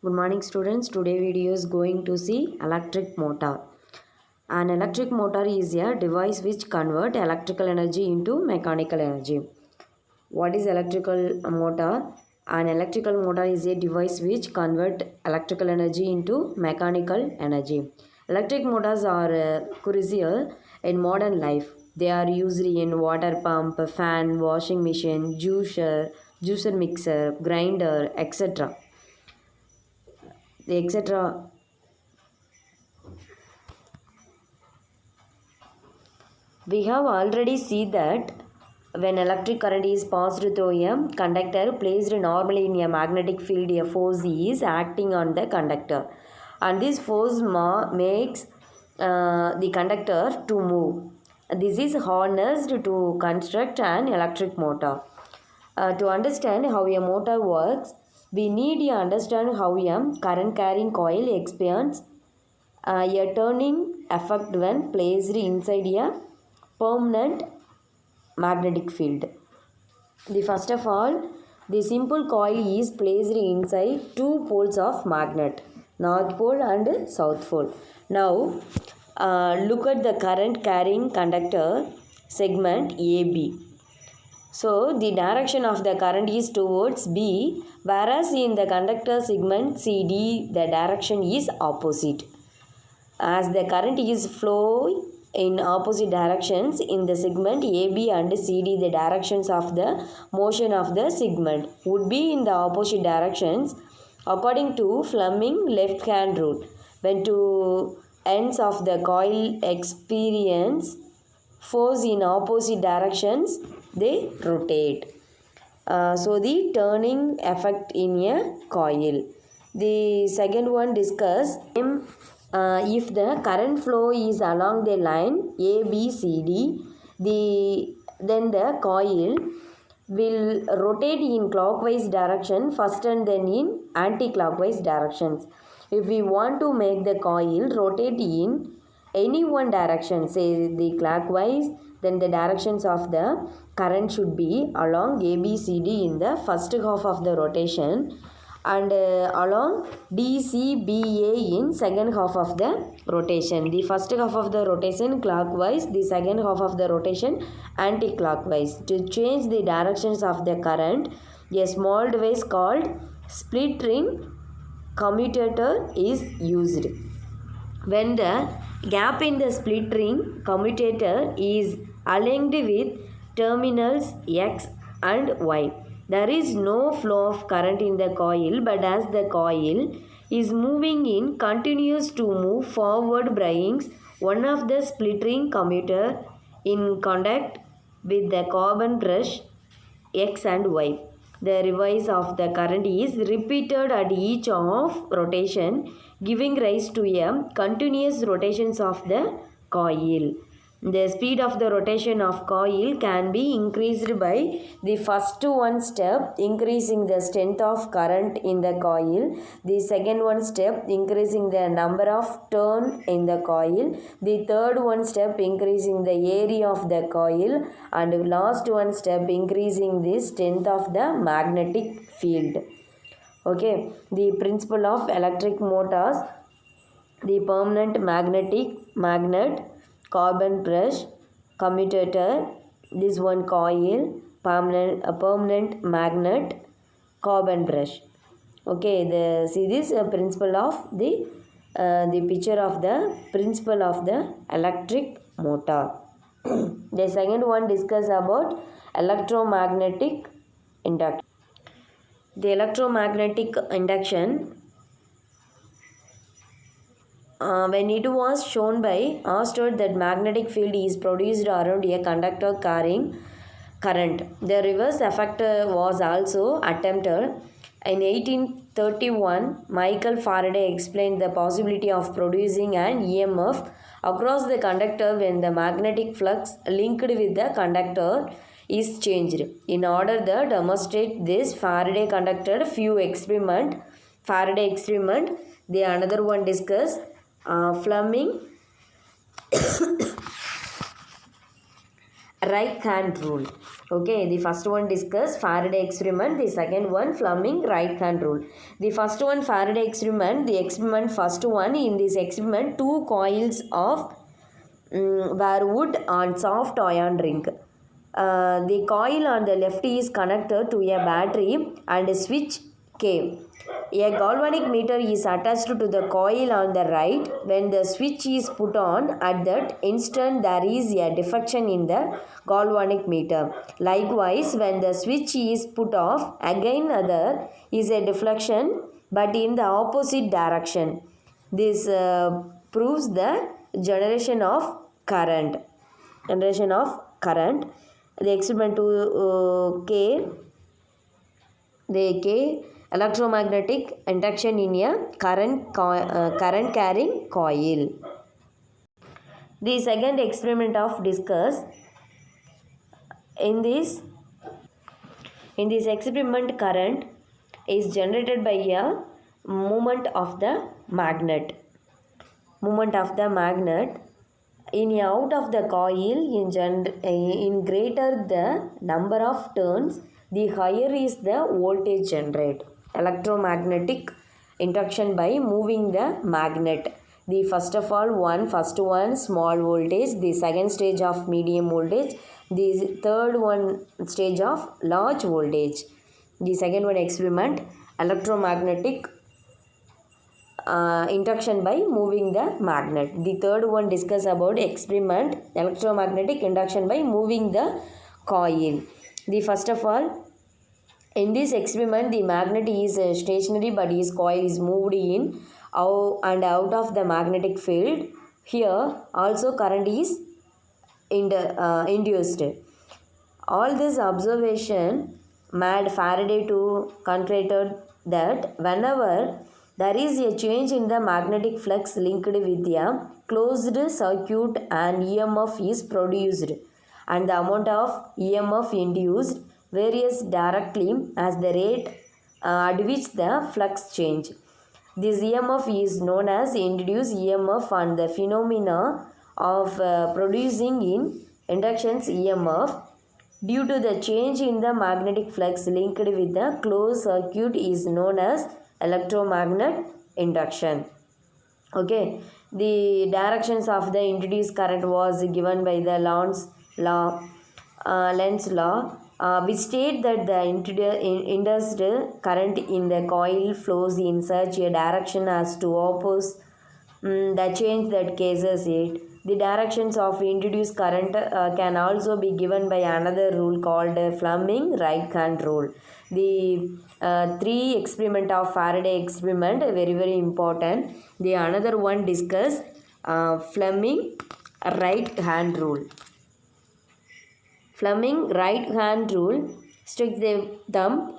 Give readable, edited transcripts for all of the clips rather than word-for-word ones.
Good morning students. Today video is going to see electric motor. An electric motor is a device which convert electrical energy into mechanical energy. What is electrical motor? An electrical motor is a device which convert electrical energy into mechanical energy. Electric motors are crucial in modern life. They are used in water pump, fan, washing machine, juicer mixer, grinder, etc. etc. We have already seen that when electric current is passed through a conductor placed normally in a magnetic field, a force is acting on the conductor, and this force makes the conductor to move. This is harnessed to construct an electric motor. To understand how a motor works, we need to understand how a current carrying coil experiences a turning effect when placed inside a permanent magnetic field. First of all, the simple coil is placed inside two poles of magnet, north pole and south pole. Now, look at the current carrying conductor segment AB. So, the direction of the current is towards B, whereas in the conductor segment CD, the direction is opposite. As the current is flowing in opposite directions in the segment AB and CD, the directions of the motion of the segment would be in the opposite directions according to Fleming left hand rule. When two ends of the coil experience force in opposite directions, they rotate. So the turning effect in a coil. The second one discuss if the current flow is along the line ABCD, then the coil will rotate in clockwise direction first and then in anti-clockwise directions. If we want to make the coil rotate in any one direction, say the clockwise, then the directions of the current should be along ABCD in the first half of the rotation, and along DCBA in second half of the rotation. The first half of the rotation clockwise, the second half of the rotation anti-clockwise. To change the directions of the current, a small device called split ring commutator is used. When the gap in the split ring commutator is aligned with terminals X and Y, there is no flow of current in the coil, but as the coil is moving in continues to move forward brings one of the split ring commutator in contact with the carbon brush X and Y. The reverse of the current is repeated at each of rotation, giving rise to a continuous rotations of the coil. The speed of the rotation of coil can be increased by the first one step increasing the strength of current in the coil, the second one step increasing the number of turn in the coil, the third one step increasing the area of the coil, and last one step increasing the strength of the magnetic field. Okay, the principle of electric motors: the permanent magnet, carbon brush, commutator, this one coil, permanent magnet, carbon brush. Okay, see this principle of the picture of the principle of the electric motor. The second one discuss about electromagnetic induction. The electromagnetic induction, when it was shown by Oersted that magnetic field is produced around a conductor carrying current. The reverse effect was also attempted. In 1831, Michael Faraday explained the possibility of producing an EMF across the conductor when the magnetic flux linked with the conductor is changed. In order to demonstrate this, Faraday conducted few experiment. The another one discuss Fleming right hand rule. Okay, the first one discuss Faraday experiment, the second one Fleming right hand rule. The first one Faraday experiment, the experiment first one, in this experiment two coils of were wood on soft iron ring. The coil on the left is connected to a battery and a switch K. A galvanic meter is attached to the coil on the right. When the switch is put on, at that instant there is a deflection in the galvanic meter. Likewise, when the switch is put off, again there is a deflection but in the opposite direction. This proves the generation of current. The experiment to K electromagnetic induction in a current carrying coil. The second experiment of discuss in this experiment current is generated by a movement of the magnet. In out of the coil, in greater the number of turns, the higher is the voltage generated. Electromagnetic induction by moving the magnet. The first one small voltage, the second stage of medium voltage, the third one stage of large voltage. The second one experiment electromagnetic induction by moving the magnet. The third one discuss about experiment electromagnetic induction by moving the coil. The first of all, in this experiment the magnet is stationary but his coil is moved in and out of the magnetic field. Here also current is induced. All this observation made Faraday to concluded that whenever there is a change in the magnetic flux linked with a closed circuit, an EMF is produced, and the amount of EMF induced varies directly as the rate at which the flux change. This EMF is known as induced EMF, and the phenomena of producing in inductions EMF due to the change in the magnetic flux linked with the closed circuit is known as electromagnetic induction. Okay, the directions of the introduced current was given by the Lenz's law, which state that the induced current in the coil flows in such a direction as to oppose the change that causes it. The directions of introduced current can also be given by another rule called Fleming right hand rule. The three experiment of Faraday experiment very important. The another one discuss Fleming right hand rule. Fleming right hand rule stick the thumb,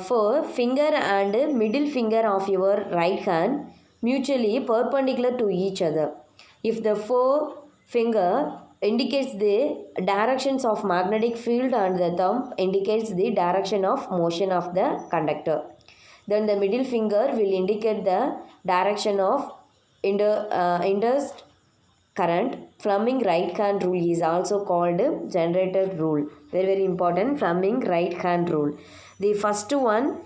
forefinger and middle finger of your right hand mutually perpendicular to each other. If the forefinger indicates the directions of magnetic field and the thumb indicates the direction of motion of the conductor, then the middle finger will indicate the direction of induced current. Fleming right hand rule is also called generator rule. Very important, Fleming right hand rule. The first one,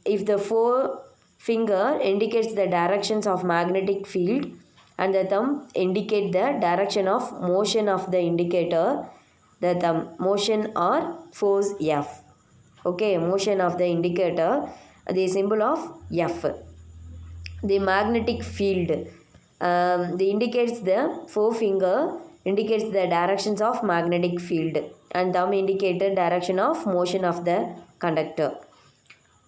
if the forefinger indicates the directions of magnetic field and the thumb indicate the direction of motion of the indicator, the thumb motion or force F. Okay, motion of the indicator, the symbol of F. The magnetic field, the indicates the forefinger indicates the directions of magnetic field and thumb indicated direction of motion of the conductor.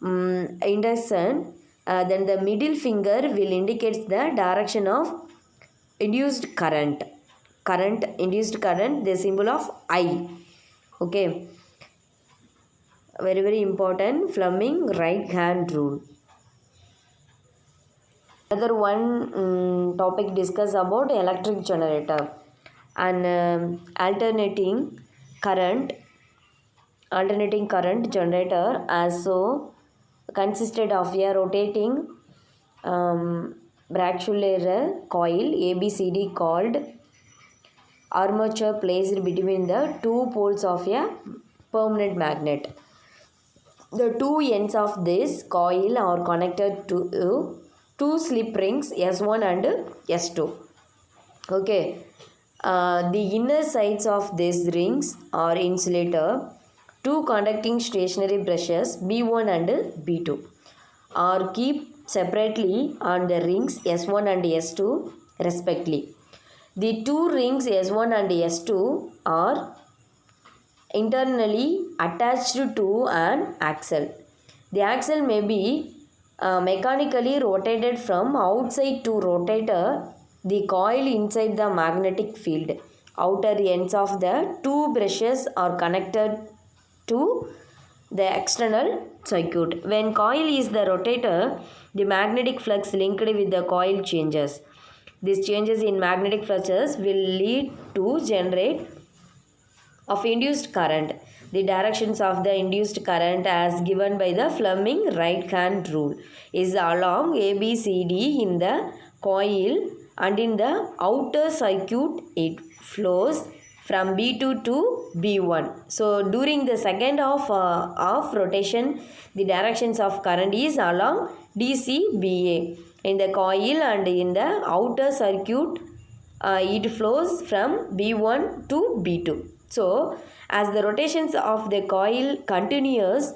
Induction, then the middle finger will indicate the direction of induced current. Induced current, the symbol of I. Okay, very important, Fleming right hand rule. Another one topic discuss about electric generator and alternating current generator also consisted of a rotating brachylar coil ABCD called armature placed between the two poles of a permanent magnet. The two ends of this coil are connected to two slip rings S1 and S2. Okay. The inner sides of these rings are insulator. Two conducting stationary brushes B1 and B2 are kept separately on the rings S1 and S2 respectively. The two rings S1 and S2 are internally attached to an axle. The axle may be mechanically rotated from outside to rotate the coil inside the magnetic field. Outer ends of the two brushes are connected to the external circuit. When coil is the rotator, the magnetic flux linked with the coil changes. These changes in magnetic fluxes will lead to generate of induced current. The directions of the induced current as given by the Fleming right hand rule is along ABCD in the coil, and in the outer circuit it flows from B2 to B1. So during the second half of rotation, the directions of current is along DCBA in the coil, and in the outer circuit it flows from B1 to B2. So, as the rotations of the coil continues,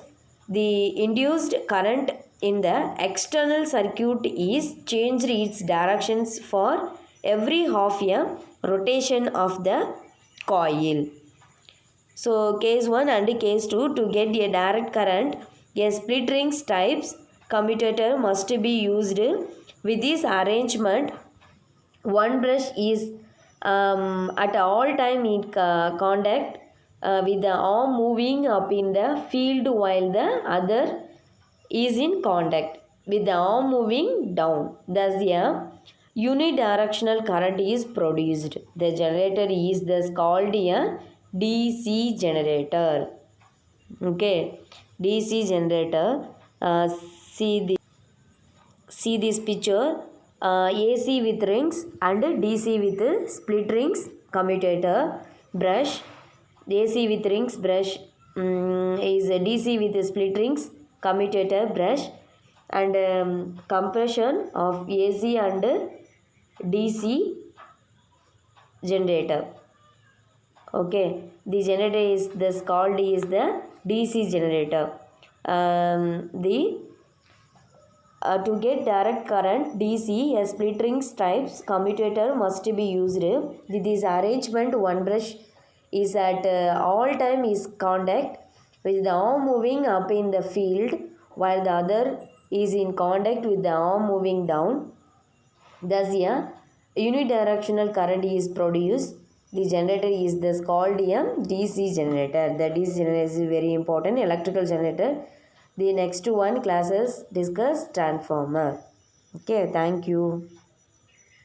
the induced current in the external circuit is changed its directions for every half a rotation of the coil. So, case 1 and case 2, to get a direct current, a split rings types commutator must be used. With this arrangement, one brush is at all time in contact with the arm moving up in the field, while the other is in contact with the arm moving down. Thus a unidirectional current is produced. The generator is thus called a DC generator. Okay, DC generator. See this picture. AC with rings and DC with split rings commutator brush. AC with rings brush is DC with split rings commutator brush, and compression of AC and DC generator. Okay, the generator is thus called is the DC generator. To get direct current DC, a split rings types commutator must be used. With this arrangement, one brush is at all time is contact with the arm moving up in the field, while the other is in contact with the arm moving down. Thus a unidirectional current is produced. The generator is thus called a DC generator. The DC generator is very important electrical generator. The next one classes discuss transformer. Okay, thank you.